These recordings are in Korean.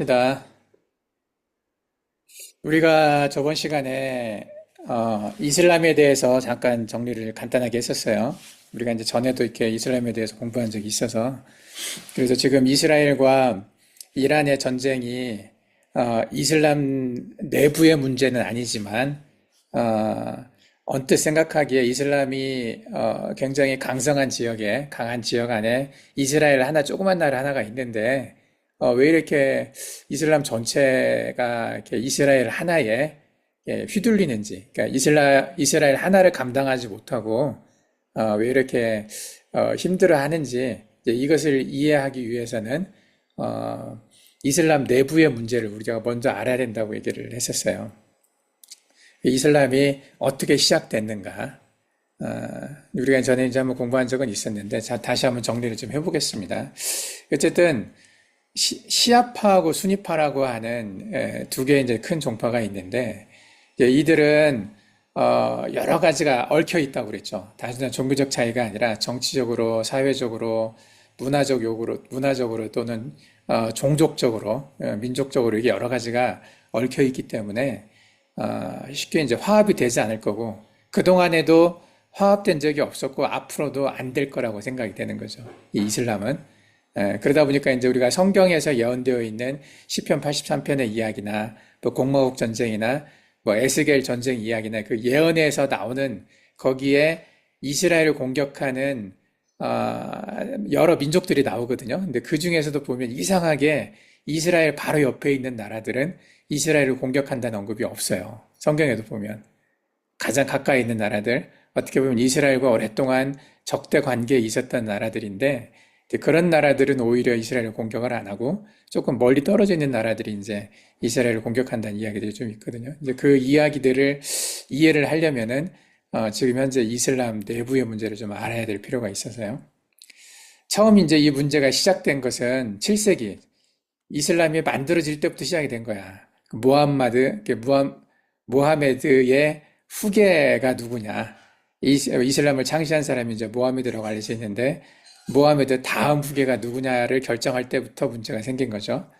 입니다. 우리가 저번 시간에 이슬람에 대해서 잠깐 정리를 간단하게 했었어요. 우리가 이제 전에도 이렇게 이슬람에 대해서 공부한 적이 있어서 그래서 지금 이스라엘과 이란의 전쟁이 이슬람 내부의 문제는 아니지만 어, 언뜻 생각하기에 이슬람이 굉장히 강성한 지역에 강한 지역 안에 이스라엘 하나 조그만 나라 하나가 있는데 왜 이렇게 이슬람 전체가 이렇게 이스라엘 하나에 휘둘리는지, 그러니까 이스라엘 하나를 감당하지 못하고 왜 이렇게 힘들어 하는지 이것을 이해하기 위해서는 어, 이슬람 내부의 문제를 우리가 먼저 알아야 된다고 얘기를 했었어요. 이슬람이 어떻게 시작됐는가? 우리가 전에 이제 한번 공부한 적은 있었는데, 자, 다시 한번 정리를 좀 해보겠습니다. 어쨌든 시아파하고 수니파라고 하는 두 개의 이제 큰 종파가 있는데 이제 이들은 여러 가지가 얽혀 있다고 그랬죠. 단순한 종교적 차이가 아니라 정치적으로, 사회적으로, 문화적으로 또는 종족적으로, 민족적으로 이게 여러 가지가 얽혀 있기 때문에 쉽게 이제 화합이 되지 않을 거고 그동안에도 화합된 적이 없었고 앞으로도 안 될 거라고 생각이 되는 거죠. 이 이슬람은. 그러다 보니까 이제 우리가 성경에서 예언되어 있는 시편 83편의 이야기나 또 공마국 전쟁이나 뭐 에스겔 전쟁 이야기나 그 예언에서 나오는 거기에 이스라엘을 공격하는 여러 민족들이 나오거든요. 근데 그 중에서도 보면 이상하게 이스라엘 바로 옆에 있는 나라들은 이스라엘을 공격한다는 언급이 없어요. 성경에도 보면 가장 가까이 있는 나라들 어떻게 보면 이스라엘과 오랫동안 적대 관계에 있었던 나라들인데 그런 나라들은 오히려 이스라엘을 공격을 안 하고 조금 멀리 떨어져 있는 나라들이 이제 이스라엘을 공격한다는 이야기들이 좀 있거든요. 이제 그 이야기들을 이해를 하려면은 지금 현재 이슬람 내부의 문제를 좀 알아야 될 필요가 있어서요. 처음 이제 이 문제가 시작된 것은 7세기 이슬람이 만들어질 때부터 시작이 된 거야. 그 모하메드의 후계가 누구냐? 이슬람을 창시한 사람이 이제 모하메드라고 알려져 있는데 모하메드 다음 후계가 누구냐를 결정할 때부터 문제가 생긴 거죠.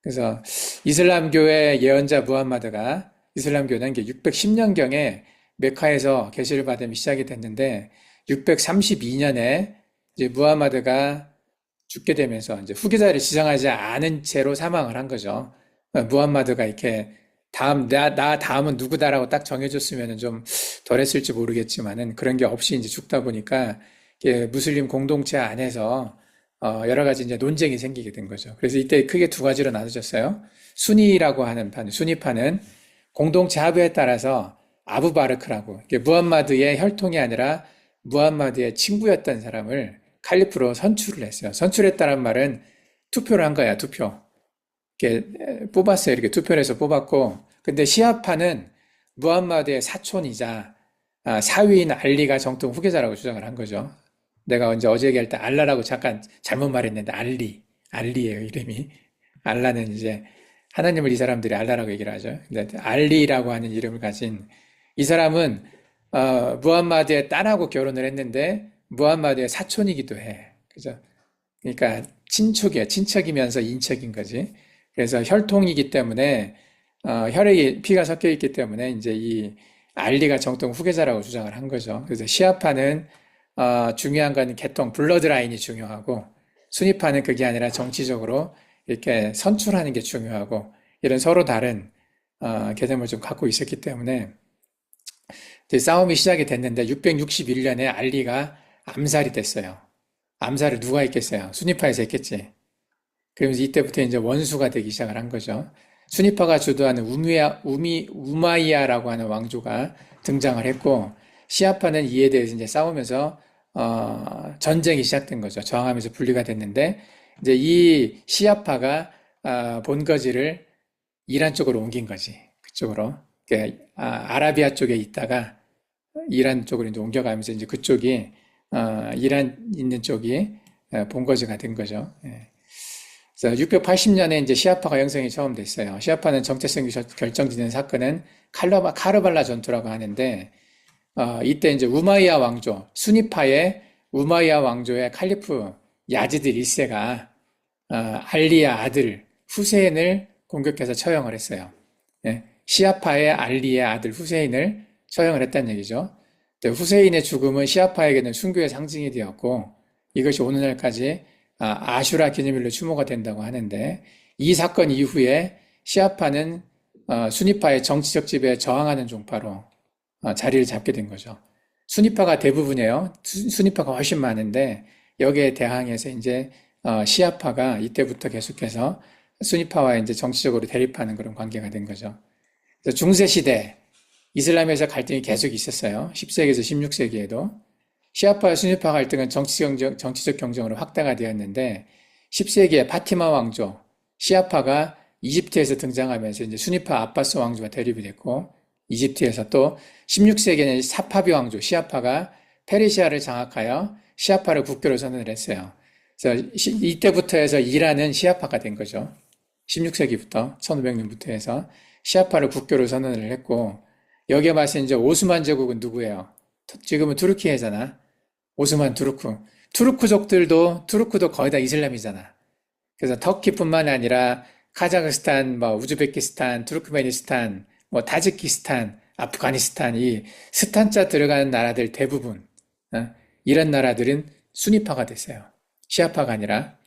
그래서 이슬람교의 예언자 무함마드가 이슬람교는 610년경에 메카에서 계시를 받으면 시작이 됐는데 632년에 이제 무함마드가 죽게 되면서 이제 후계자를 지정하지 않은 채로 사망을 한 거죠. 무함마드가 이렇게 나 다음은 누구다라고 딱 정해줬으면 좀 덜했을지 모르겠지만은 그런 게 없이 이제 죽다 보니까 무슬림 공동체 안에서 여러 가지 이제 논쟁이 생기게 된 거죠. 그래서 이때 크게 두 가지로 나눠졌어요. 순위라고 하는 순위파는 공동체 합의에 따라서 아부바르크라고 무함마드의 혈통이 아니라 무함마드의 친구였던 사람을 칼리프로 선출을 했어요. 선출했다는 말은 투표를 한 거야, 투표. 이렇게 뽑았어요. 이렇게 투표를 해서 뽑았고, 근데 시아파는 무함마드의 사촌이자 사위인 알리가 정통 후계자라고 주장을 한 거죠. 내가 어제 얘기할 때 알라라고 잠깐 잘못 말했는데 알리예요, 이름이. 알라는 이제 하나님을 이 사람들이 알라라고 얘기를 하죠. 근데 알리라고 하는 이름을 가진 이 사람은 무함마드의 딸하고 결혼을 했는데 무함마드의 사촌이기도 해. 그죠? 그러니까 친척이야. 친척이면서 인척인 거지. 그래서 혈통이기 때문에 혈액이 피가 섞여 있기 때문에 이제 이 알리가 정통 후계자라고 주장을 한 거죠. 그래서 시아파는 중요한 건 계통 블러드 라인이 중요하고 순위파는 그게 아니라 정치적으로 이렇게 선출하는 게 중요하고 이런 서로 다른 개념을 좀 갖고 있었기 때문에 이제 싸움이 시작이 됐는데 661년에 알리가 암살이 됐어요. 암살을 누가 했겠어요? 순위파에서 했겠지. 그러면서 이때부터 이제 원수가 되기 시작을 한 거죠. 순위파가 주도하는 우마이야라고 하는 왕조가 등장을 했고, 시아파는 이에 대해서 이제 싸우면서, 전쟁이 시작된 거죠. 저항하면서 분리가 됐는데, 이제 이 시아파가, 본거지를 이란 쪽으로 옮긴 거지. 그쪽으로. 그러니까, 아라비아 쪽에 있다가 이란 쪽으로 이제 옮겨가면서 이제 그쪽이, 이란 있는 쪽이 본거지가 된 거죠. 예. 그래서 680년에 이제 시아파가 형성이 처음 됐어요. 시아파는 정체성이 결정지는 사건은 카르발라 전투라고 하는데, 이때 이제 우마이야 왕조, 수니파의 우마이야 왕조의 칼리프 야지드 1세가 알리야 아들 후세인을 공격해서 처형을 했어요. 예, 시아파의 알리의 아들 후세인을 처형을 했다는 얘기죠. 후세인의 죽음은 시아파에게는 순교의 상징이 되었고 이것이 오늘날까지 아슈라 기념일로 추모가 된다고 하는데 이 사건 이후에 시아파는 수니파의 정치적 지배에 저항하는 종파로 자리를 잡게 된 거죠. 수니파가 대부분이에요. 수니파가 훨씬 많은데 여기에 대항해서 이제 시아파가 이때부터 계속해서 수니파와 이제 정치적으로 대립하는 그런 관계가 된 거죠. 그래서 중세 시대 이슬람에서 갈등이 계속 있었어요. 10세기에서 16세기에도 시아파와 수니파 갈등은 정치적 경쟁으로 확대가 되었는데 10세기에 파티마 왕조 시아파가 이집트에서 등장하면서 이제 수니파 아바스 왕조와 대립이 됐고 이집트에서 또 16세기에는 사파비 왕조 시아파가 페르시아를 장악하여 시아파를 국교로 선언을 했어요. 그래서 이때부터 해서 이란은 시아파가 된 거죠. 16세기부터 1500년부터 해서 시아파를 국교로 선언을 했고 여기에 맞서 이제 오스만 제국은 누구예요? 지금은 투르키예잖아. 오스만 투르크족들도 거의 다 이슬람이잖아. 그래서 터키뿐만 아니라 카자흐스탄, 우즈베키스탄, 투르크메니스탄, 타지키스탄, 아프가니스탄 이 스탄자 들어가는 나라들 대부분 이런 나라들은 수니파가 됐어요. 시아파가 아니라.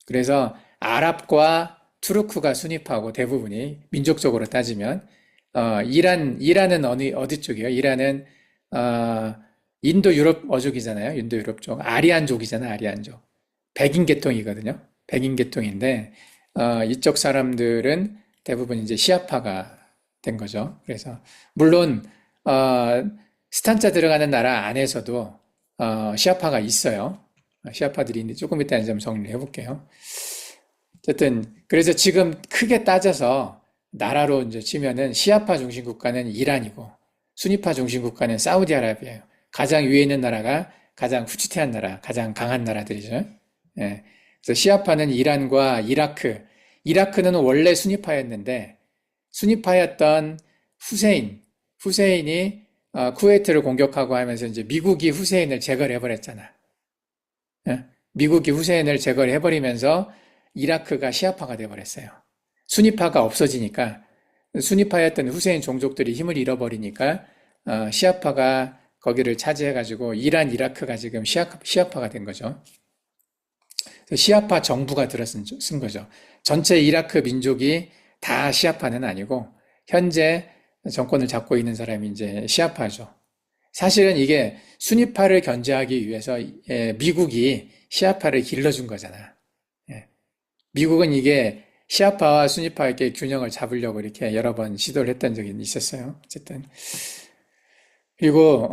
그래서 아랍과 투르크가 수니파고 대부분이 민족적으로 따지면 이란은 어디 쪽이에요? 이란은 인도 유럽 어족이잖아요. 인도 유럽 쪽. 아리안족이잖아, 아리안족. 백인 계통이거든요. 백인 계통인데 이쪽 사람들은 대부분 이제 시아파가 된 거죠. 그래서 물론 스탄자 들어가는 나라 안에서도 시아파가 있어요. 시아파들이 있는데 조금 이따 좀 정리를 해볼게요. 어쨌든 그래서 지금 크게 따져서 나라로 이제 치면은 시아파 중심 국가는 이란이고 수니파 중심 국가는 사우디아라비아예요. 가장 위에 있는 나라가 가장 후치티한 나라, 가장 강한 나라들이죠. 예. 그래서 시아파는 이란과 이라크는 원래 수니파였는데 수니파였던 후세인이 쿠웨이트를 공격하고 하면서 이제 미국이 후세인을 제거를 해버렸잖아. 예? 미국이 후세인을 제거를 해버리면서 이라크가 시아파가 돼버렸어요. 수니파가 없어지니까 수니파였던 후세인 종족들이 힘을 잃어버리니까 시아파가 거기를 차지해가지고 이라크가 지금 시아파가 된 거죠. 시아파 정부가 들어선 거죠. 전체 이라크 민족이 다 시아파는 아니고 현재 정권을 잡고 있는 사람이 이제 시아파죠. 사실은 이게 수니파를 견제하기 위해서 미국이 시아파를 길러준 거잖아. 미국은 이게 시아파와 수니파 이렇게 균형을 잡으려고 이렇게 여러 번 시도를 했던 적이 있었어요. 어쨌든 그리고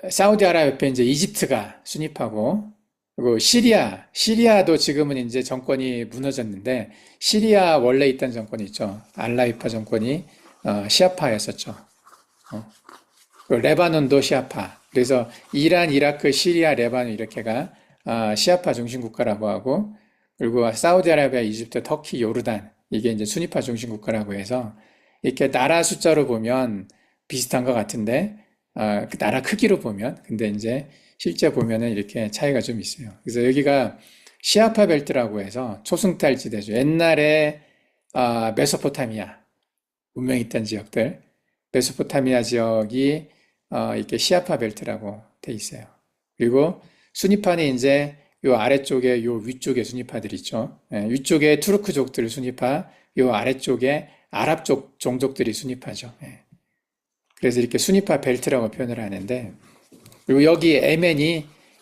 사우디아라비아 옆에 이제 이집트가 수니파고 그리고 시리아도 지금은 이제 정권이 무너졌는데 시리아 원래 있던 정권이 있죠. 알라이파 정권이 시아파였었죠. 그리고 레바논도 시아파. 그래서 이란, 이라크, 시리아, 레바논 이렇게가 시아파 중심 국가라고 하고 그리고 사우디아라비아, 이집트, 터키, 요르단 이게 이제 수니파 중심 국가라고 해서 이렇게 나라 숫자로 보면 비슷한 것 같은데 그 나라 크기로 보면 근데 이제 실제 보면은 이렇게 차이가 좀 있어요. 그래서 여기가 시아파 벨트라고 해서 초승달 지대죠. 옛날에 메소포타미아 문명이 있던 지역들 메소포타미아 지역이 이렇게 시아파 벨트라고 돼 있어요. 그리고 수니파는 이제 요 아래쪽에 요 위쪽에 수니파들 있죠. 위쪽에 투르크족들 수니파, 요 아래쪽에 아랍족 종족들이 수니파죠. 그래서 이렇게 수니파 벨트라고 표현을 하는데 그리고 여기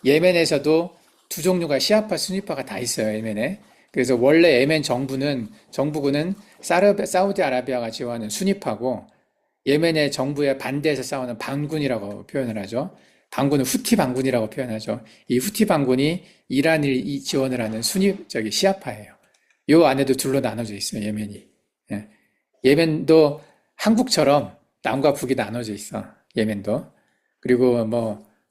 예멘에서도 두 종류가 시아파, 수니파가 다 있어요. 예멘에. 그래서 원래 예멘 정부군은 사우디아라비아가 지원하는 수니파고 예멘의 정부에 반대해서 싸우는 반군이라고 표현을 하죠. 반군은 후티 반군이라고 표현하죠. 이 후티 반군이 이란을 지원을 하는 시아파예요. 요 안에도 둘로 나눠져 있어요. 예멘이. 예멘도 한국처럼 남과 북이 나눠져 있어. 예멘도. 그리고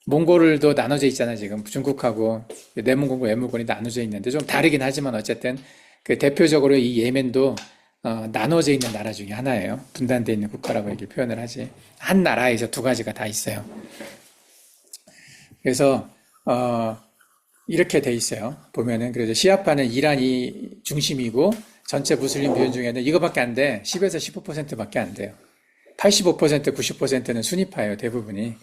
몽골도 나눠져 있잖아, 지금. 중국하고 내몽골과 외몽골이 나눠져 있는데 좀 다르긴 하지만 어쨌든 그 대표적으로 이 예멘도 나눠져 있는 나라 중에 하나예요. 분단되어 있는 국가라고 이렇게 표현을 하지. 한 나라에서 두 가지가 다 있어요. 그래서 이렇게 돼 있어요. 보면은 그래서 시아파는 이란이 중심이고 전체 무슬림 비율 중에는 이거밖에 안 돼. 10에서 15%밖에 안 돼요. 85%, 90%는 수니파예요, 대부분이.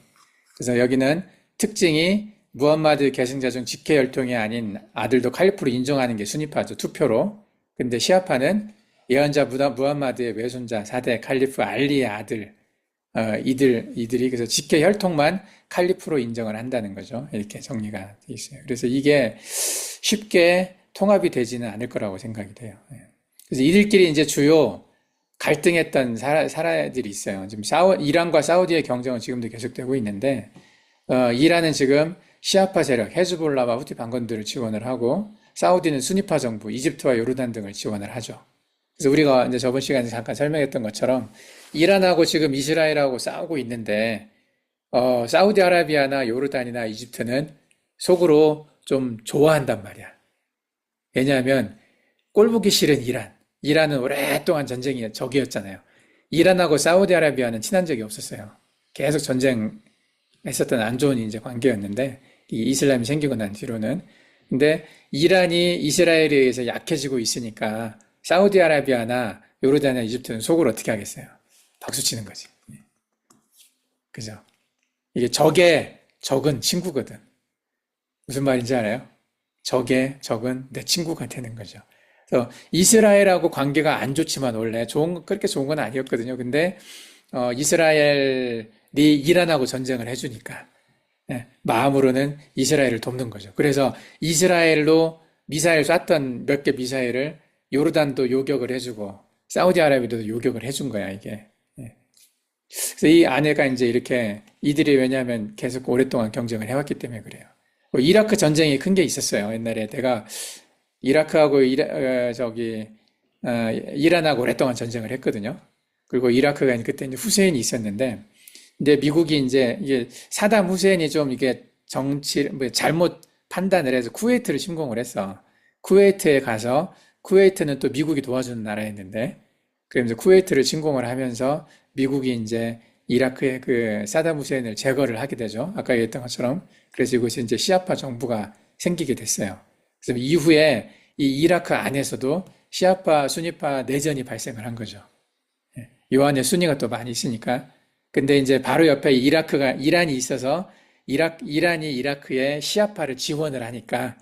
그래서 여기는 특징이 무함마드 계승자 중 직계 혈통이 아닌 아들도 칼리프로 인정하는 게 수니파죠, 투표로. 근데 시아파는 예언자 무함마드의 외손자 4대 칼리프 알리의 아들, 이들이 그래서 직계 혈통만 칼리프로 인정을 한다는 거죠. 이렇게 정리가 돼 있어요. 그래서 이게 쉽게 통합이 되지는 않을 거라고 생각이 돼요. 예. 그래서 이들끼리 이제 주요 갈등했던 사람들이 있어요. 지금 이란과 사우디의 경쟁은 지금도 계속되고 있는데, 이란은 지금 시아파 세력, 헤즈볼라와 후티 반군들을 지원을 하고, 사우디는 수니파 정부, 이집트와 요르단 등을 지원을 하죠. 그래서 우리가 이제 저번 시간에 잠깐 설명했던 것처럼, 이란하고 지금 이스라엘하고 싸우고 있는데, 사우디아라비아나 요르단이나 이집트는 속으로 좀 좋아한단 말이야. 왜냐하면 꼴보기 싫은 이란. 이란은 오랫동안 전쟁이 적이었잖아요. 이란하고 사우디아라비아는 친한 적이 없었어요. 계속 전쟁했었던 안 좋은 이제 관계였는데 이 이슬람이 생기고 난 뒤로는. 근데 이란이 이스라엘에 의해서 약해지고 있으니까 사우디아라비아나 요르단이나 이집트는 속을 어떻게 하겠어요? 박수 치는 거지. 그죠? 이게 적은 친구거든. 무슨 말인지 알아요? 적은 내 친구가 되는 거죠. 그래서 이스라엘하고 관계가 안 좋지만 원래 그렇게 좋은 건 아니었거든요. 근데 이스라엘이 이란하고 전쟁을 해주니까 마음으로는 이스라엘을 돕는 거죠. 그래서 이스라엘로 미사일 쐈던 몇 개 미사일을 요르단도 요격을 해주고 사우디아라비아도 요격을 해준 거야 이게. 그래서 이 아내가 이제 이렇게 이들이 왜냐하면 계속 오랫동안 경쟁을 해왔기 때문에 그래요. 이라크 전쟁이 큰 게 있었어요. 옛날에 내가 이라크하고 이란하고 오랫동안 전쟁을 했거든요. 그리고 이라크가 그때 이제 후세인이 있었는데, 근데 미국이 이제 이게 사담 후세인이 좀 이게 잘못 판단을 해서 쿠웨이트를 침공을 했어. 쿠웨이트에 가서 쿠웨이트는 또 미국이 도와주는 나라였는데, 그러면서 쿠웨이트를 침공을 하면서 미국이 이제 이라크의 그 사담 후세인을 제거를 하게 되죠. 아까 얘기했던 것처럼. 그래서 이곳이 이제 시아파 정부가 생기게 됐어요. 그래서 이후에 이 이라크 안에서도 시아파, 수니파 내전이 발생을 한 거죠. 요 안에 수니가 또 많이 있으니까. 근데 이제 바로 옆에 이란이 있어서 이란이 이라크에 시아파를 지원을 하니까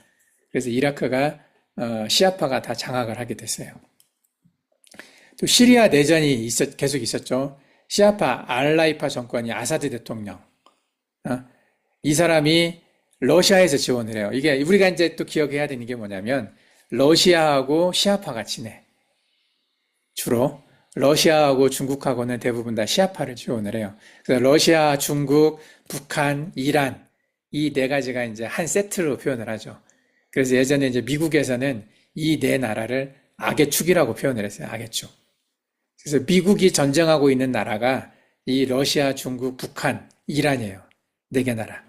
그래서 이라크가 시아파가 다 장악을 하게 됐어요. 또 시리아 내전이 계속 있었죠. 시아파 알라이파 정권이 아사드 대통령. 이 사람이 러시아에서 지원을 해요. 이게 우리가 이제 또 기억해야 되는 게 뭐냐면 러시아하고 시아파가 친해. 주로 러시아하고 중국하고는 대부분 다 시아파를 지원을 해요. 그래서 러시아, 중국, 북한, 이란 이 네 가지가 이제 한 세트로 표현을 하죠. 그래서 예전에 이제 미국에서는 이 네 나라를 악의 축이라고 표현을 했어요. 악의 축. 그래서 미국이 전쟁하고 있는 나라가 이 러시아, 중국, 북한, 이란이에요. 네 개 나라.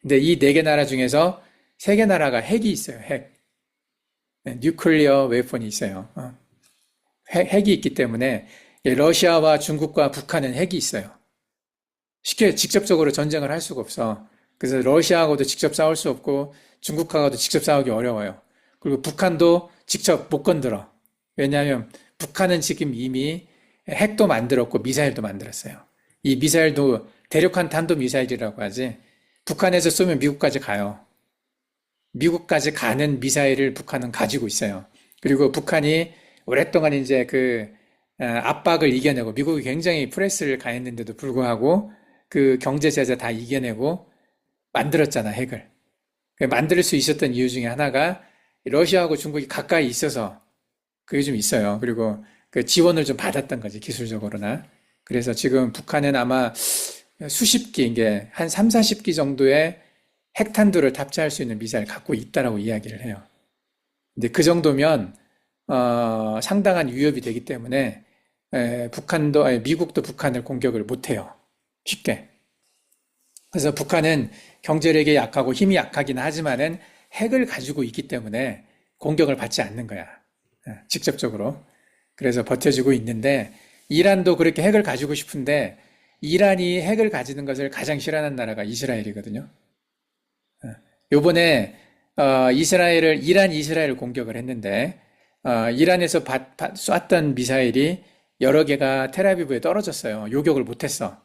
근데 이 네 개 나라 중에서 세 개 나라가 핵이 있어요. 핵. 뉴클리어 웨폰이 있어요. 핵이 있기 때문에 러시아와 중국과 북한은 핵이 있어요. 쉽게 직접적으로 전쟁을 할 수가 없어. 그래서 러시아하고도 직접 싸울 수 없고 중국하고도 직접 싸우기 어려워요. 그리고 북한도 직접 못 건드려. 왜냐하면 북한은 지금 이미 핵도 만들었고 미사일도 만들었어요. 이 미사일도 대륙간 탄도미사일이라고 하지. 북한에서 쏘면 미국까지 가요. 미국까지 가는 미사일을 북한은 가지고 있어요. 그리고 북한이 오랫동안 이제 압박을 이겨내고 미국이 굉장히 프레스를 가했는데도 불구하고 그 경제 제재 다 이겨내고 만들었잖아, 핵을. 만들 수 있었던 이유 중에 하나가 러시아하고 중국이 가까이 있어서 그게 좀 있어요. 그리고 그 지원을 좀 받았던 거지, 기술적으로나. 그래서 지금 북한은 아마 수십 기, 이게 한 3, 40기 정도의 핵탄두를 탑재할 수 있는 미사일을 갖고 있다라고 이야기를 해요. 근데 그 정도면 상당한 위협이 되기 때문에 미국도 북한을 공격을 못해요. 쉽게. 그래서 북한은 경제력이 약하고 힘이 약하긴 하지만은 핵을 가지고 있기 때문에 공격을 받지 않는 거야. 직접적으로. 그래서 버텨주고 있는데 이란도 그렇게 핵을 가지고 싶은데 이란이 핵을 가지는 것을 가장 싫어하는 나라가 이스라엘이거든요. 요번에 이란이 이스라엘을 공격을 했는데 이란에서 쐈던 미사일이 여러 개가 텔아비브에 떨어졌어요. 요격을 못했어.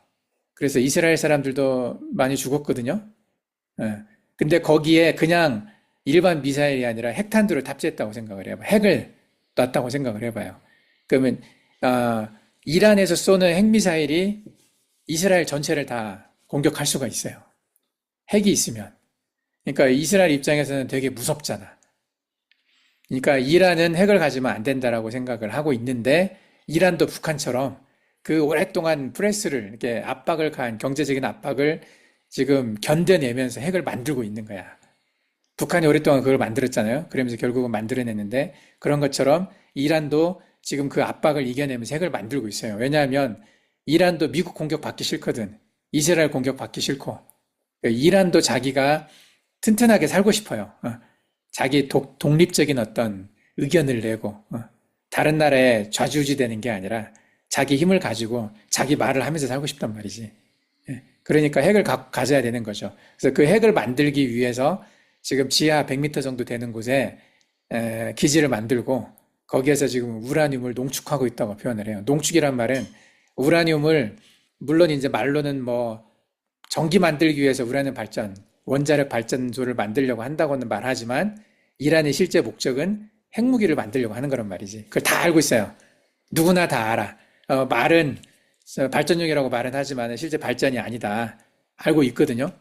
그래서 이스라엘 사람들도 많이 죽었거든요. 예. 근데 거기에 그냥 일반 미사일이 아니라 핵탄두를 탑재했다고 생각을 해봐요. 핵을 놨다고 생각을 해봐요. 그러면 이란에서 쏘는 핵미사일이 이스라엘 전체를 다 공격할 수가 있어요. 핵이 있으면. 그러니까 이스라엘 입장에서는 되게 무섭잖아. 그러니까 이란은 핵을 가지면 안 된다라고 생각을 하고 있는데 이란도 북한처럼 그 오랫동안 프레스를 이렇게 압박을 가한 경제적인 압박을 지금 견뎌내면서 핵을 만들고 있는 거야. 북한이 오랫동안 그걸 만들었잖아요. 그러면서 결국은 만들어냈는데 그런 것처럼 이란도 지금 그 압박을 이겨내면서 핵을 만들고 있어요. 왜냐하면 이란도 미국 공격받기 싫거든. 이스라엘 공격받기 싫고. 이란도 자기가 튼튼하게 살고 싶어요. 자기 독립적인 어떤 의견을 내고 다른 나라에 좌지우지되는 게 아니라 자기 힘을 가지고 자기 말을 하면서 살고 싶단 말이지. 그러니까 핵을 가져야 되는 거죠. 그래서 그 핵을 만들기 위해서 지금 지하 100m 정도 되는 곳에 기지를 만들고 거기에서 지금 우라늄을 농축하고 있다고 표현을 해요. 농축이란 말은 우라늄을 물론 이제 말로는 뭐 전기 만들기 위해서 우라늄 발전, 원자력 발전소를 만들려고 한다고는 말하지만 이란의 실제 목적은 핵무기를 만들려고 하는 거란 말이지. 그걸 다 알고 있어요. 누구나 다 알아. 말은 발전용이라고 말은 하지만 실제 발전이 아니다. 알고 있거든요.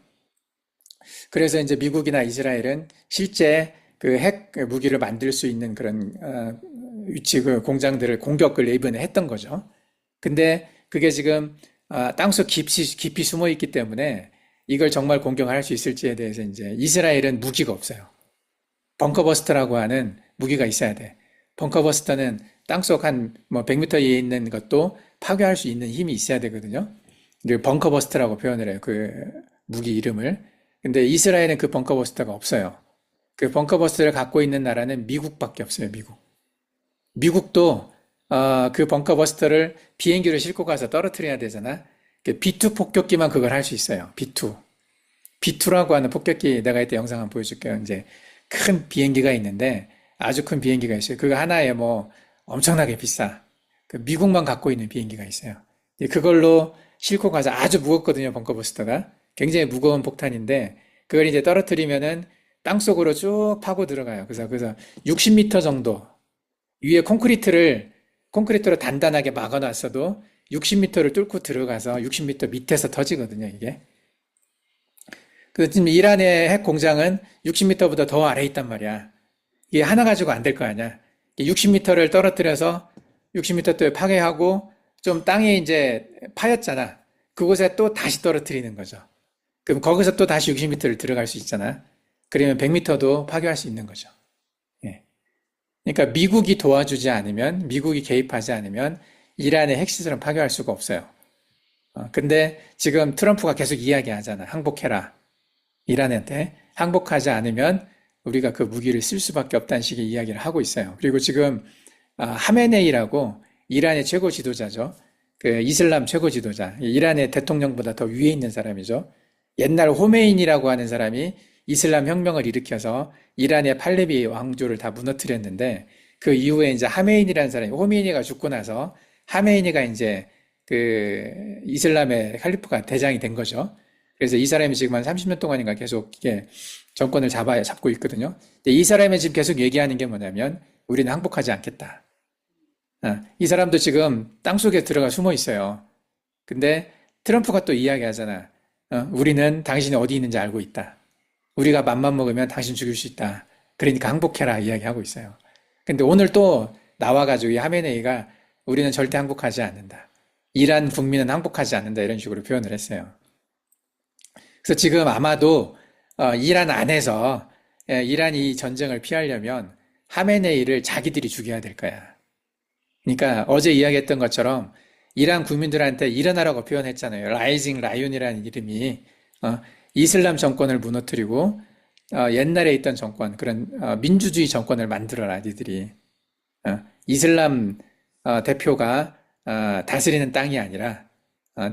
그래서 이제 미국이나 이스라엘은 실제 그 핵 무기를 만들 수 있는 그런 위치 그 공장들을 공격을 이번에 했던 거죠. 근데 그게 지금 땅속 깊이 숨어 있기 때문에 이걸 정말 공격할 수 있을지에 대해서 이제 이스라엘은 무기가 없어요. 벙커버스터라고 하는 무기가 있어야 돼. 벙커버스터는 땅속 한 뭐 100m 이에 있는 것도 파괴할 수 있는 힘이 있어야 되거든요. 벙커버스터라고 표현을 해요. 그 무기 이름을. 근데 이스라엘은 그 벙커버스터가 없어요. 그 벙커버스터를 갖고 있는 나라는 미국밖에 없어요. 미국도 그 벙커버스터를 비행기로 싣고 가서 떨어뜨려야 되잖아. B2 폭격기만 그걸 할 수 있어요. B2. B2라고 하는 폭격기 내가 이때 영상 한번 보여줄게요. 이제 큰 비행기가 있는데 아주 큰 비행기가 있어요. 그거 하나에 뭐 엄청나게 비싸. 그 미국만 갖고 있는 비행기가 있어요. 그걸로 싣고 가서 아주 무겁거든요. 벙커버스터가. 굉장히 무거운 폭탄인데 그걸 이제 떨어뜨리면은 땅속으로 쭉 파고 들어가요. 그래서 60m 정도 위에 콘크리트로 단단하게 막아놨어도 60m를 뚫고 들어가서 60m 밑에서 터지거든요, 이게. 그 지금 이란의 핵 공장은 60m보다 더 아래에 있단 말이야. 이게 하나 가지고 안 될 거 아니야. 60m를 떨어뜨려서 60m 또 파괴하고 좀 땅에 이제 파였잖아. 그곳에 또 다시 떨어뜨리는 거죠. 그럼 거기서 또 다시 60m를 들어갈 수 있잖아. 그러면 100m도 파괴할 수 있는 거죠. 예. 그러니까 미국이 도와주지 않으면, 미국이 개입하지 않으면 이란의 핵시설은 파괴할 수가 없어요. 근데 지금 트럼프가 계속 이야기하잖아. 항복해라. 이란한테 항복하지 않으면 우리가 그 무기를 쓸 수밖에 없다는 식의 이야기를 하고 있어요. 그리고 지금 하메네이라고 이란의 최고 지도자죠. 그 이슬람 최고 지도자. 이란의 대통령보다 더 위에 있는 사람이죠. 옛날 호메인이라고 하는 사람이 이슬람 혁명을 일으켜서 이란의 팔레비 왕조를 다 무너뜨렸는데 그 이후에 이제 하메인이라는 사람이 호메인이가 죽고 나서 하메인이가 이제 그 이슬람의 칼리프가 대장이 된 거죠. 그래서 이 사람이 지금 한 30년 동안인가 계속 이게 정권을 잡고 있거든요. 근데 이 사람이 지금 계속 얘기하는 게 뭐냐면 우리는 항복하지 않겠다. 이 사람도 지금 땅속에 들어가 숨어 있어요. 근데 트럼프가 또 이야기하잖아. 우리는 당신이 어디 있는지 알고 있다. 우리가 맘만 먹으면 당신 죽일 수 있다. 그러니까 항복해라 이야기하고 있어요. 근데 오늘 또 나와가지고 이 하메네이가 우리는 절대 항복하지 않는다. 이란 국민은 항복하지 않는다. 이런 식으로 표현을 했어요. 그래서 지금 아마도 이란 안에서 이란이 이 전쟁을 피하려면 하메네이를 자기들이 죽여야 될 거야. 그러니까 어제 이야기했던 것처럼 이란 국민들한테 일어나라고 표현했잖아요. 라이징 라이온이라는 이름이 이슬람 정권을 무너뜨리고 옛날에 있던 정권, 그런 민주주의 정권을 만들어라, 니들이. 이슬람 대표가 다스리는 땅이 아니라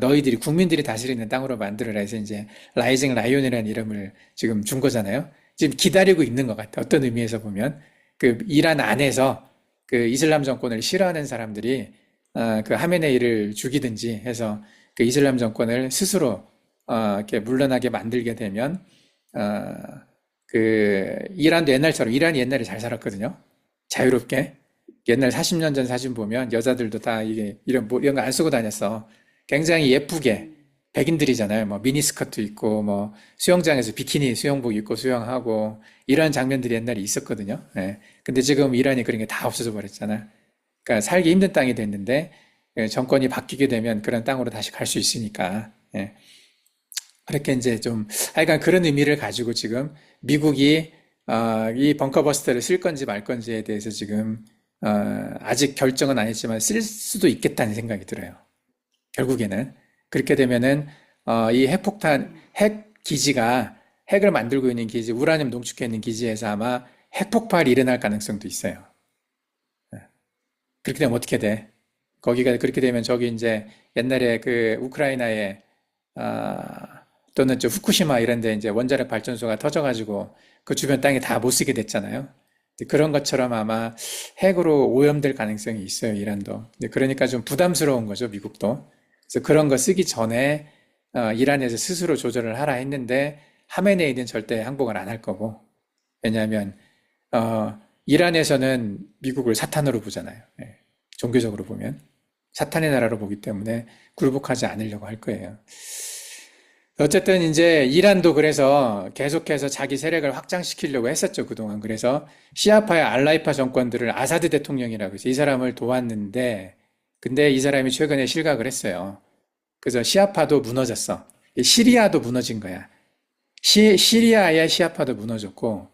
너희들이 국민들이 다스리는 땅으로 만들어라 해서 이제 라이징 라이온이라는 이름을 지금 준 거잖아요. 지금 기다리고 있는 것 같아. 어떤 의미에서 보면 그 이란 안에서 그 이슬람 정권을 싫어하는 사람들이 그 하메네이를 죽이든지 해서 그 이슬람 정권을 스스로 이렇게 물러나게 만들게 되면 어, 그 이란도 옛날처럼 이란이 옛날에 잘 살았거든요. 자유롭게. 옛날 40년 전 사진 보면 여자들도 다 이게 이런 거 안 쓰고 다녔어. 굉장히 예쁘게 백인들이잖아요. 뭐 미니스커트 입고 뭐 수영장에서 비키니 수영복 입고 수영하고 이런 장면들이 옛날에 있었거든요. 예. 근데 지금 이란이 그런 게 다 없어져 버렸잖아. 그러니까 살기 힘든 땅이 됐는데 정권이 바뀌게 되면 그런 땅으로 다시 갈 수 있으니까. 예. 그렇게 이제 좀 하여간 그런 의미를 가지고 지금 미국이 이 벙커버스터를 쓸 건지 말 건지에 대해서 지금 아직 결정은 안 했지만 쓸 수도 있겠다는 생각이 들어요. 결국에는 그렇게 되면은 이 핵폭탄 핵 기지가 핵을 만들고 있는 기지 우라늄 농축해 있는 기지에서 아마 핵폭발이 일어날 가능성도 있어요. 그렇게 되면 어떻게 돼? 거기가 그렇게 되면 저기 이제 옛날에 그 우크라이나에 또는 저 후쿠시마 이런 데 이제 원자력 발전소가 터져가지고 그 주변 땅에 다 못 쓰게 됐잖아요. 그런 것처럼 아마 핵으로 오염될 가능성이 있어요, 이란도. 그러니까 좀 부담스러운 거죠, 미국도. 그래서 그런 거 쓰기 전에 이란에서 스스로 조절을 하라 했는데 하메네이는 절대 항복을 안 할 거고. 왜냐하면 이란에서는 미국을 사탄으로 보잖아요. 예, 종교적으로 보면. 사탄의 나라로 보기 때문에 굴복하지 않으려고 할 거예요. 어쨌든 이제 이란도 그래서 계속해서 자기 세력을 확장시키려고 했었죠, 그동안. 그래서 시아파의 알라이파 정권들을 아사드 대통령이라고 해서 이 사람을 도왔는데, 근데 이 사람이 최근에 실각을 했어요. 그래서 시아파도 무너졌어. 시리아도 무너진 거야. 시리아의 시아파도 무너졌고,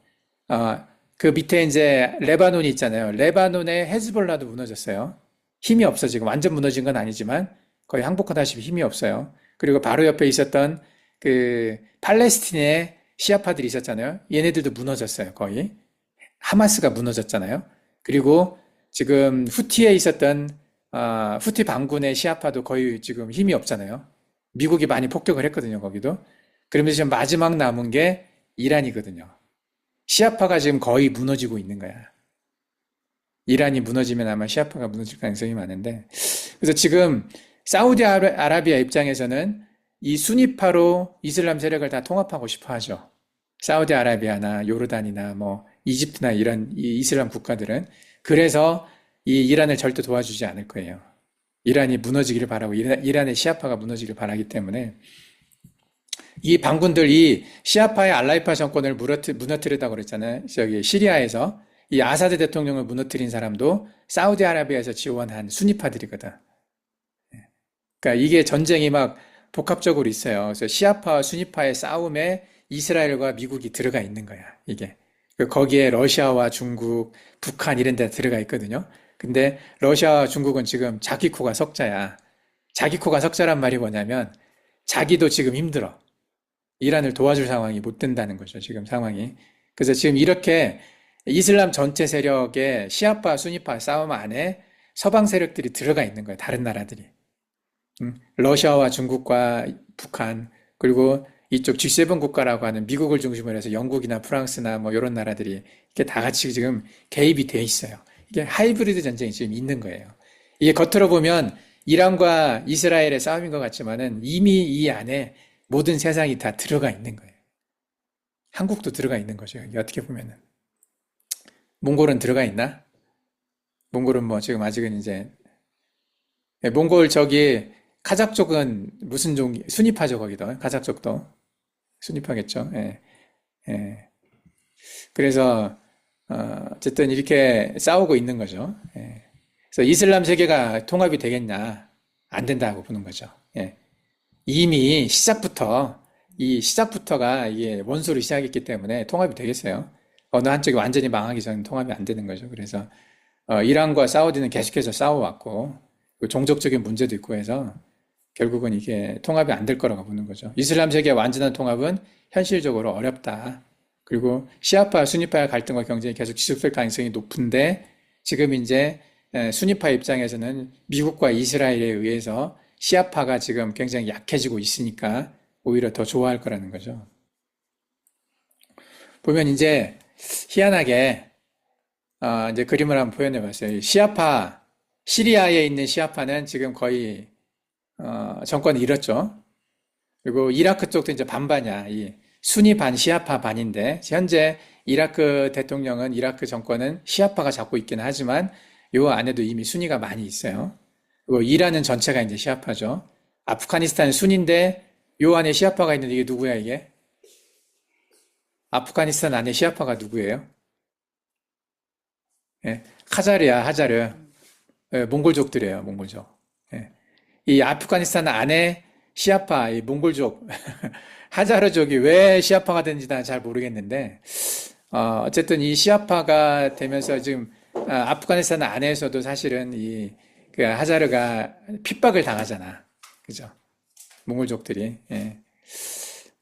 그 밑에 이제 레바논이 있잖아요. 레바논의 헤즈볼라도 무너졌어요. 힘이 없어, 지금. 완전 무너진 건 아니지만, 거의 항복하다시피 힘이 없어요. 그리고 바로 옆에 있었던 그 팔레스틴의 시아파들이 있었잖아요. 얘네들도 무너졌어요, 거의. 하마스가 무너졌잖아요. 그리고 지금 후티에 있었던 후티 반군의 시아파도 거의 지금 힘이 없잖아요. 미국이 많이 폭격을 했거든요, 거기도. 그러면서 지금 마지막 남은 게 이란이거든요. 시아파가 지금 거의 무너지고 있는 거야. 이란이 무너지면 아마 시아파가 무너질 가능성이 많은데. 그래서 지금 사우디아라비아 입장에서는 이 수니파로 이슬람 세력을 다 통합하고 싶어 하죠. 사우디아라비아나 요르단이나 뭐 이집트나 이런 이 이슬람 국가들은 그래서 이 이란을 절대 도와주지 않을 거예요. 이란이 무너지기를 바라고 이란의 시아파가 무너지기를 바라기 때문에 이 반군들 이 시아파의 알라이파 정권을 무너뜨리다고 그랬잖아요. 저기 시리아에서 이 아사드 대통령을 무너뜨린 사람도 사우디아라비아에서 지원한 수니파들이거든. 그러니까 이게 전쟁이 막 복합적으로 있어요. 그래서 시아파와 수니파의 싸움에 이스라엘과 미국이 들어가 있는 거야, 이게. 거기에 러시아와 중국, 북한 이런 데 들어가 있거든요. 근데 러시아와 중국은 지금 자기 코가 석자야. 자기 코가 석자란 말이 뭐냐면 자기도 지금 힘들어. 이란을 도와줄 상황이 못 된다는 거죠, 지금 상황이. 그래서 지금 이렇게 이슬람 전체 세력의 시아파, 수니파 싸움 안에 서방 세력들이 들어가 있는 거예요, 다른 나라들이. 러시아와 중국과 북한, 그리고 이쪽 G7 국가라고 하는 미국을 중심으로 해서 영국이나 프랑스나 뭐 이런 나라들이 이게 다 같이 지금 개입이 돼 있어요. 이게 하이브리드 전쟁이 지금 있는 거예요. 이게 겉으로 보면 이란과 이스라엘의 싸움인 것 같지만은 이미 이 안에 모든 세상이 다 들어가 있는 거예요. 한국도 들어가 있는 거죠. 이게 어떻게 보면은. 몽골은 들어가 있나? 몽골은 뭐 지금 아직은 이제 몽골 저기 카작 쪽은 무슨 종이 순위파죠 거기도 카작 쪽도 순위파겠죠. 예, 예. 그래서 어쨌든 이렇게 싸우고 있는 거죠. 예. 그래서 이슬람 세계가 통합이 되겠냐? 안 된다고 보는 거죠. 예. 이미 시작부터가 이게 원수로 시작했기 때문에 통합이 되겠어요. 어느 한쪽이 완전히 망하기 전에 통합이 안 되는 거죠. 그래서 이란과 사우디는 계속해서 싸워왔고 종족적인 문제도 있고 해서 결국은 이게 통합이 안 될 거라고 보는 거죠. 이슬람 세계의 완전한 통합은 현실적으로 어렵다. 그리고 시아파, 수니파의 갈등과 경쟁이 계속 지속될 가능성이 높은데 지금 이제 수니파 입장에서는 미국과 이스라엘에 의해서 시아파가 지금 굉장히 약해지고 있으니까 오히려 더 좋아할 거라는 거죠. 보면 이제 희한하게 이제 그림을 한번 표현해 봤어요. 시아파, 시리아에 있는 시아파는 지금 거의 정권을 잃었죠. 그리고 이라크 쪽도 이제 반반이야. 이 순위 반, 시아파 반인데 현재 이라크 대통령은 이라크 정권은 시아파가 잡고 있긴 하지만 요 안에도 이미 순위가 많이 있어요. 그리고 이란은 전체가 이제 시아파죠. 아프가니스탄은 순인데 요 안에 시아파가 있는데 이게 누구야 이게? 아프가니스탄 안에 시아파가 누구예요? 예, 카자르야, 하자르. 예, 몽골족들이에요, 몽골족. 예. 이 아프가니스탄 안에 시아파, 이 몽골족, 하자르족이 왜 시아파가 되는지 난 잘 모르겠는데, 어쨌든 이 시아파가 되면서 지금 아프가니스탄 안에서도 사실은 그 하자르가 핍박을 당하잖아. 그죠? 몽골족들이. 예.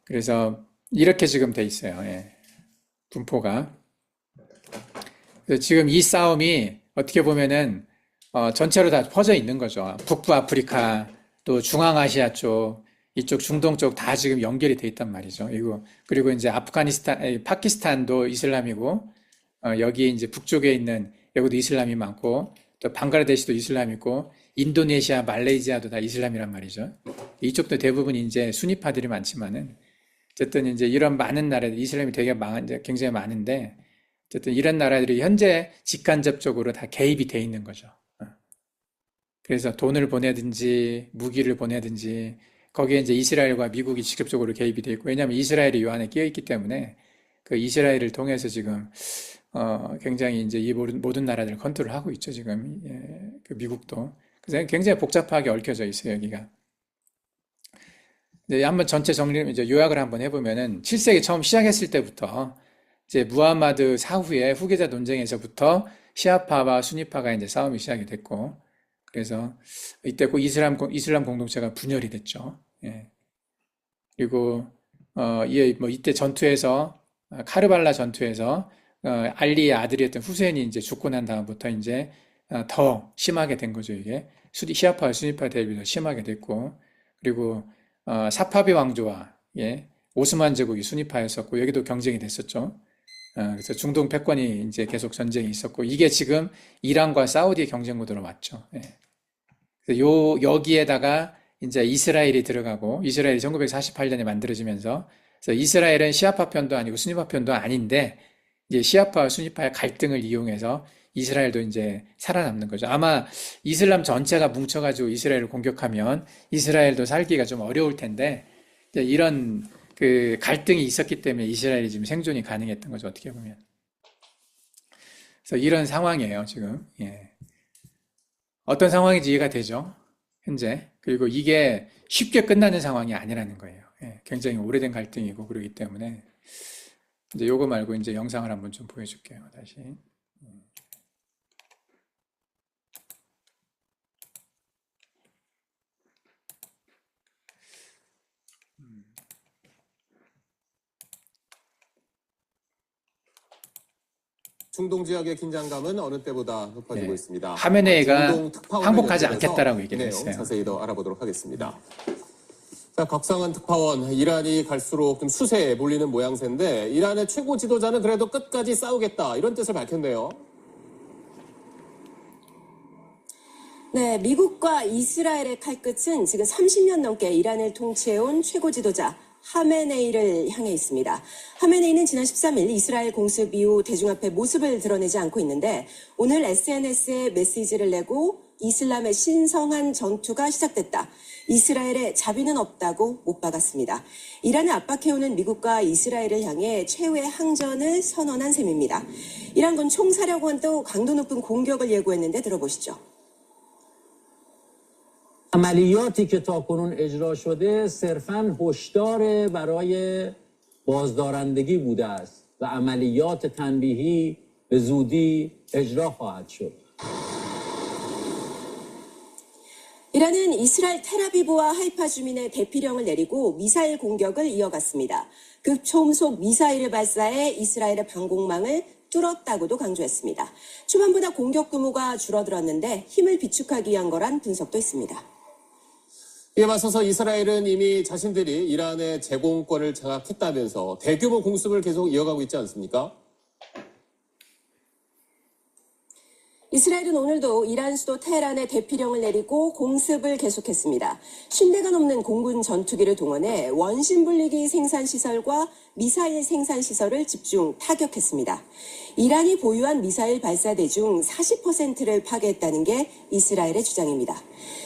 그래서 이렇게 지금 돼 있어요. 예. 분포가. 그래서 지금 이 싸움이 어떻게 보면은 전체로 다 퍼져 있는 거죠. 북부 아프리카, 또 중앙아시아 쪽, 이쪽 중동 쪽 다 지금 연결이 돼 있단 말이죠. 그리고 이제 파키스탄도 이슬람이고, 여기 이제 북쪽에 있는 여기도 이슬람이 많고, 또 방글라데시도 이슬람이고, 인도네시아, 말레이시아도 다 이슬람이란 말이죠. 이쪽도 대부분 이제 수니파들이 많지만은, 어쨌든 이제 이런 많은 나라들, 이슬람이 이제 굉장히 많은데, 어쨌든 이런 나라들이 현재 직간접적으로 다 개입이 돼 있는 거죠. 그래서 돈을 보내든지 무기를 보내든지 거기에 이제 이스라엘과 미국이 직접적으로 개입이 돼 있고 왜냐하면 이스라엘이 요 안에 끼어 있기 때문에 그 이스라엘을 통해서 지금 굉장히 이제 이 모든 나라들을 컨트롤하고 있죠 지금 그 미국도 그래서 굉장히 복잡하게 얽혀져 있어요 여기가. 이제 한번 전체 정리 이제 요약을 한번 해보면은 7세기 처음 시작했을 때부터 이제 무하마드 사후에 후계자 논쟁에서부터 시아파와 수니파가 이제 싸움이 시작이 됐고, 그래서 이때 꼭 이슬람 공동체가 분열이 됐죠. 예. 그리고 뭐 이때 전투에서 카르발라 전투에서 알리의 아들이었던 후세인이 이제 죽고 난 다음부터 이제 더 심하게 된 거죠 이게 시아파와 수니파 대립이 더 심하게 됐고, 그리고 사파비 왕조와 오스만 제국이 수니파였었고 여기도 경쟁이 됐었죠. 그래서 중동 패권이 이제 계속 전쟁이 있었고, 이게 지금 이란과 사우디의 경쟁 구도로 왔죠. 예. 그래서 여기에다가 이제 이스라엘이 들어가고, 이스라엘이 1948년에 만들어지면서, 그래서 이스라엘은 시아파 편도 아니고 수니파 편도 아닌데, 이제 시아파와 수니파의 갈등을 이용해서 이스라엘도 이제 살아남는 거죠. 아마 이슬람 전체가 뭉쳐가지고 이스라엘을 공격하면 이스라엘도 살기가 좀 어려울 텐데, 이런 그 갈등이 있었기 때문에 이스라엘이 지금 생존이 가능했던 거죠, 어떻게 보면. 그래서 이런 상황이에요, 지금. 예. 어떤 상황인지 이해가 되죠, 현재. 그리고 이게 쉽게 끝나는 상황이 아니라는 거예요. 예. 굉장히 오래된 갈등이고 그러기 때문에. 이제 요거 말고 이제 영상을 한번 좀 보여줄게요, 다시. 중동 지역의 긴장감은 어느 때보다 높아지고 예. 있습니다. 하메네이가 중동 특파원을 항복하지 연결해서 않겠다라고 얘기를 내용 했어요. 자세히 더 알아보도록 하겠습니다. 자, 곽상은 특파원, 이란이 갈수록 좀 수세에 몰리는 모양새인데 이란의 최고 지도자는 그래도 끝까지 싸우겠다 이런 뜻을 밝혔네요. 네, 미국과 이스라엘의 칼끝은 지금 30년 넘게 이란을 통치해온 최고 지도자 하메네이를 향해 있습니다. 하메네이는 지난 13일 이스라엘 공습 이후 대중 앞에 모습을 드러내지 않고 있는데 오늘 SNS에 메시지를 내고 이슬람의 신성한 전투가 시작됐다. 이스라엘에 자비는 없다고 못 박았습니다. 이란을 압박해오는 미국과 이스라엘을 향해 최후의 항전을 선언한 셈입니다. 이란군 총사령관도 강도 높은 공격을 예고했는데 들어보시죠. عملیاتی که تاکنون اجرا شده صرفاً هشدار برای بازدارندگی بوده است و عملیات تنبیهی به زودی اجرا خواهد شد. 이란은 이스라엘 텔아비브와 하이파 주민의 대피령을 내리고 미사일 공격을 이어갔습니다. 극초음속 미사일을 발사해 이스라엘의 방공망을 뚫었다고도 강조했습니다. 초반보다 공격 규모가 줄어들었는데 힘을 비축하기 위한 거란 분석도 있습니다. 이에 맞서서 이스라엘은 이미 자신들이 이란의 제공권을 장악했다면서 대규모 공습을 계속 이어가고 있지 않습니까? 이스라엘은 오늘도 이란 수도 테헤란에 대피령을 내리고 공습을 계속했습니다. 50대가 넘는 공군 전투기를 동원해 원심불리기 생산시설과 미사일 생산시설을 집중 타격했습니다. 이란이 보유한 미사일 발사대 중 40%를 파괴했다는 게 이스라엘의 주장입니다.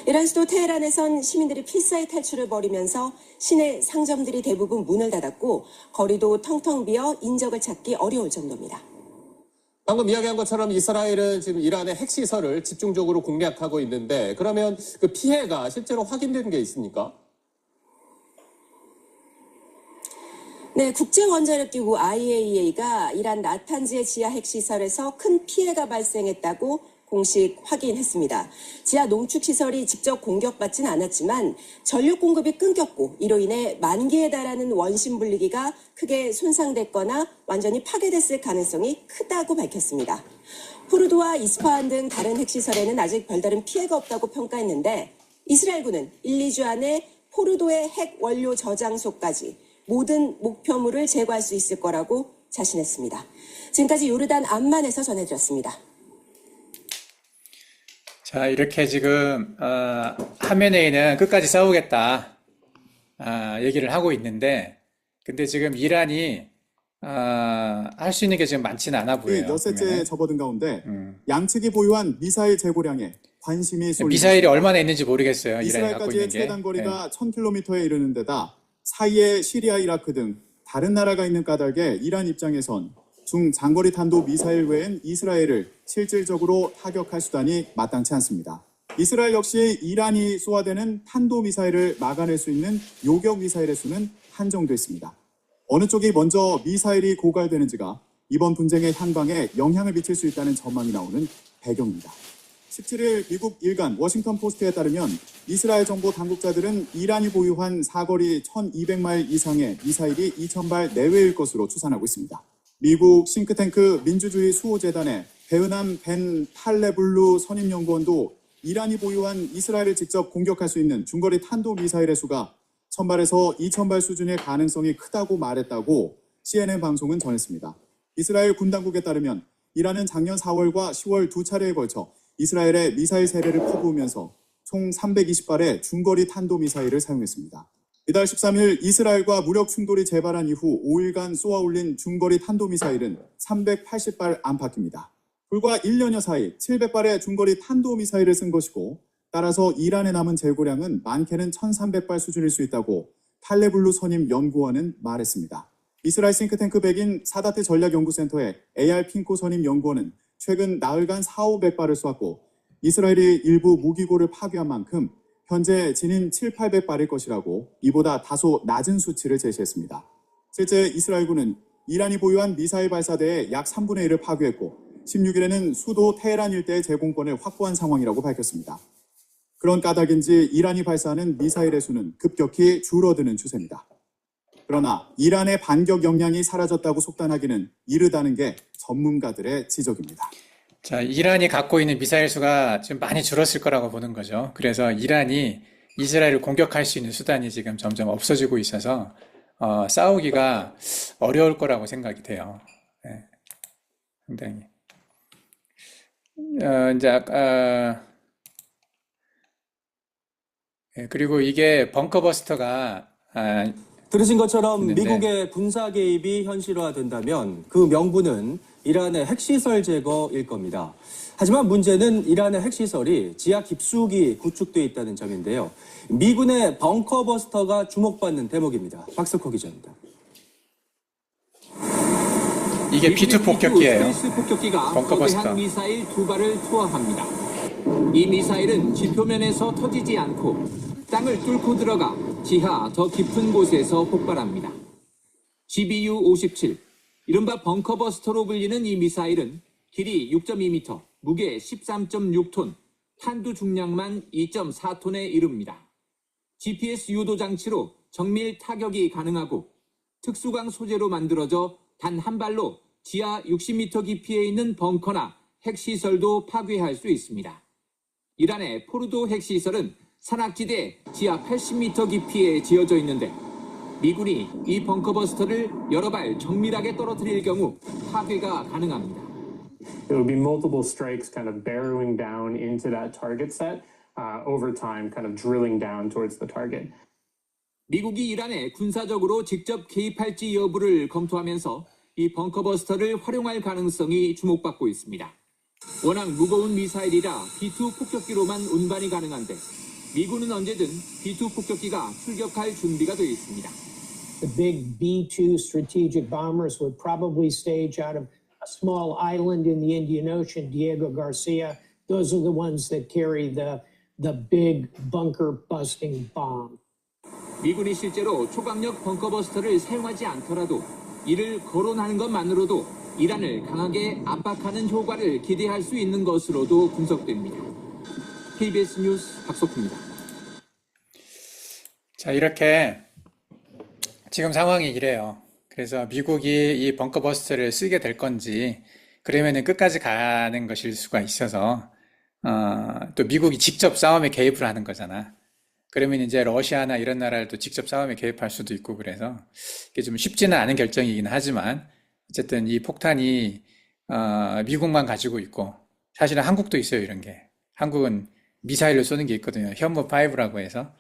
이란 수도 테헤란에선 시민들이 필사의 탈출을 벌이면서 시내 상점들이 대부분 문을 닫았고 거리도 텅텅 비어 인적을 찾기 어려울 정도입니다. 방금 이야기한 것처럼 이스라엘은 지금 이란의 핵시설을 집중적으로 공략하고 있는데 그러면 그 피해가 실제로 확인된 게 있습니까? 네, 국제원자력기구 IAEA가 이란 나탄즈의 지하 핵시설에서 큰 피해가 발생했다고 공식 확인했습니다. 지하 농축시설이 직접 공격받진 않았지만 전력 공급이 끊겼고 이로 인해 10,000개에 달하는 원심분리기가 크게 손상됐거나 완전히 파괴됐을 가능성이 크다고 밝혔습니다. 포르도와 이스파한 등 다른 핵시설에는 아직 별다른 피해가 없다고 평가했는데 이스라엘군은 1-2주 안에 포르도의 핵 원료 저장소까지 모든 목표물을 제거할 수 있을 거라고 자신했습니다. 지금까지 요르단 암만에서 전해드렸습니다. 자, 이렇게 지금 하메네이는 끝까지 싸우겠다 얘기를 하고 있는데, 근데 지금 이란이 할 수 있는 게 지금 많지는 않아 보여요. 엿새째 보면은. 접어든 가운데 양측이 보유한 미사일 재고량에 관심이 쏠리고 미사일이 얼마나 있는지 모르겠어요. 이란이 갖고 있는 이스라엘까지의 게. 최단 거리가 1,000km에 이르는 데다 사이에 시리아, 이라크 등 다른 나라가 있는 까닭에 이란 입장에선 중장거리 탄도 미사일 외엔 이스라엘을 실질적으로 타격할 수단이 마땅치 않습니다. 이스라엘 역시 이란이 쏘아대는 탄도 미사일을 막아낼 수 있는 요격 미사일의 수는 한정돼 있습니다. 어느 쪽이 먼저 미사일이 고갈되는지가 이번 분쟁의 향방에 영향을 미칠 수 있다는 전망이 나오는 배경입니다. 17일 미국 일간 워싱턴 포스트에 따르면 이스라엘 정보 당국자들은 이란이 보유한 사거리 1,200마일 이상의 미사일이 2,000발 내외일 것으로 추산하고 있습니다. 미국 싱크탱크 민주주의 수호재단의 베흐남 벤 탈레블루 선임연구원도 이란이 보유한 이스라엘을 직접 공격할 수 있는 중거리 탄도 미사일의 수가 1,000발에서 2,000발 수준의 가능성이 크다고 말했다고 CNN 방송은 전했습니다. 이스라엘 군 당국에 따르면 이란은 작년 4월과 10월 두 차례에 걸쳐 이스라엘의 미사일 세례를 퍼부으면서 총 320발의 중거리 탄도미사일을 사용했습니다. 이달 13일 이스라엘과 무력 충돌이 재발한 이후 5일간 쏘아올린 중거리 탄도미사일은 380발 안팎입니다. 불과 1년여 사이 700발의 중거리 탄도미사일을 쓴 것이고 따라서 이란에 남은 재고량은 많게는 1,300발 수준일 수 있다고 탈레블루 선임 연구원은 말했습니다. 이스라엘 싱크탱크 백인 사다트 전략연구센터의 AR 핑코 선임 연구원은 최근 나흘간 400~500발을 쏘았고 이스라엘이 일부 무기고를 파괴한 만큼 현재 진인 700~800발일 것이라고 이보다 다소 낮은 수치를 제시했습니다. 실제 이스라엘군은 이란이 보유한 미사일 발사대의 약 3분의 1을 파괴했고 16일에는 수도 테헤란 일대의 제공권을 확보한 상황이라고 밝혔습니다. 그런 까닭인지 이란이 발사하는 미사일의 수는 급격히 줄어드는 추세입니다. 그러나 이란의 반격 역량이 사라졌다고 속단하기는 이르다는 게 전문가들의 지적입니다. 자, 이란이 갖고 있는 미사일 수가 좀 많이 줄었을 거라고 보는 거죠. 그래서 이란이 이스라엘을 공격할 수 있는 수단이 지금 점점 없어지고 있어서 싸우기가 어려울 거라고 생각이 돼요. 네, 상당히. 그리고 이게 벙커버스터가 들으신 것처럼 있는데. 미국의 군사 개입이 현실화된다면 그 명분은 이란의 핵시설 제거일 겁니다. 하지만 문제는 이란의 핵시설이 지하 깊숙이 구축되어 있다는 점인데요. 미군의 벙커버스터가 주목받는 대목입니다. 박석호 기자입니다. 이게 B2 폭격기예요. 스텔스 폭격기가 벙커버스터. 거대한 미사일 2발을 투하합니다. 이 미사일은 지표면에서 터지지 않고 땅을 뚫고 들어가 지하 더 깊은 곳에서 폭발합니다. GBU-57, 이른바 벙커버스터로 불리는 이 미사일은 길이 6.2m, 무게 13.6톤, 탄두 중량만 2.4톤에 이릅니다. GPS 유도 장치로 정밀 타격이 가능하고 특수광 소재로 만들어져 단 한 발로 지하 60m 깊이에 있는 벙커나 핵시설도 파괴할 수 있습니다. 이란의 포르도 핵시설은 산악지대 지하 80m 깊이에 지어져 있는데 미군이 이 벙커버스터를 여러 발 정밀하게 떨어뜨릴 경우 파괴가 가능합니다. It would be multiple strikes kind of barreling down into that target set over time, kind of drilling down towards the target. 미국이 이란에 군사적으로 직접 개입할지 여부를 검토하면서 이 벙커버스터를 활용할 가능성이 주목받고 있습니다. 워낙 무거운 미사일이라 B-2 폭격기로만 운반이 가능한데 미군은 언제든 B-2 폭격기가 출격할 준비가 되어 있습니다. The big B-2 strategic bombers would probably stage out of a small island in the Indian Ocean, Diego Garcia. Those are the ones that carry the big bunker-busting bomb. 미군이 실제로 초강력 벙커버스터를 사용하지 않더라도 이를 거론하는 것만으로도 이란을 강하게 압박하는 효과를 기대할 수 있는 것으로도 분석됩니다. KBS 뉴스 박석훈입니다. 자, 이렇게 지금 상황이 이래요. 그래서 미국이 이 벙커버스터를 쓰게 될 건지, 그러면은 끝까지 가는 것일 수가 있어서, 또 미국이 직접 싸움에 개입을 하는 거잖아. 그러면 이제 러시아나 이런 나라들도 직접 싸움에 개입할 수도 있고, 그래서 이게 좀 쉽지는 않은 결정이긴 하지만, 어쨌든 이 폭탄이, 미국만 가지고 있고, 사실은 한국도 있어요, 이런 게. 한국은 미사일로 쏘는 게 있거든요. 현무5라고 해서.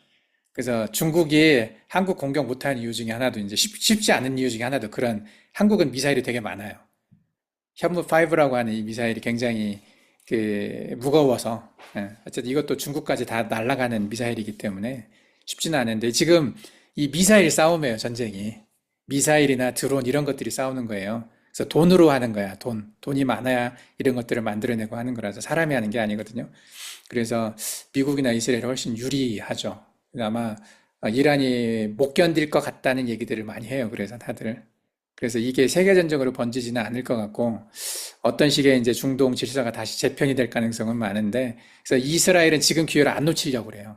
그래서 중국이 한국 공격 못하는 이유 중에 하나도 이제 쉽지 않은 이유 중에 하나도 그런, 한국은 미사일이 되게 많아요. 현무5라고 하는 이 미사일이 굉장히 무거워서, 어쨌든 이것도 중국까지 다 날아가는 미사일이기 때문에 쉽지는 않은데, 지금 이 미사일 싸움이에요, 전쟁이. 미사일이나 드론 이런 것들이 싸우는 거예요. 그래서 돈으로 하는 거야, 돈이 많아야 이런 것들을 만들어내고 하는 거라서 사람이 하는 게 아니거든요. 그래서 미국이나 이스라엘이 훨씬 유리하죠. 아마 이란이 못 견딜 것 같다는 얘기들을 많이 해요. 그래서 다들. 그래서 이게 세계전적으로 번지지는 않을 것 같고, 어떤 식의 이제 중동 질서가 다시 재편이 될 가능성은 많은데, 그래서 이스라엘은 지금 기회를 안 놓치려고 그래요.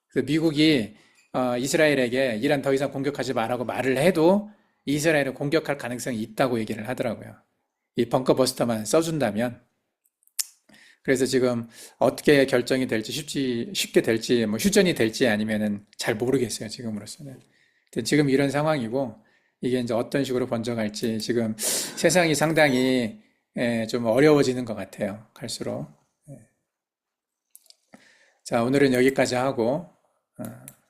그래서 미국이 이스라엘에게 이란 더 이상 공격하지 말라고 말을 해도 이스라엘은 공격할 가능성이 있다고 얘기를 하더라고요. 이 벙커버스터만 써준다면. 그래서 지금 어떻게 결정이 될지 쉽게 될지, 뭐 휴전이 될지 아니면은 잘 모르겠어요, 지금으로서는. 근데 지금 이런 상황이고, 이게 이제 어떤 식으로 번져갈지 지금 세상이 상당히 좀 어려워지는 것 같아요, 갈수록. 자, 오늘은 여기까지 하고,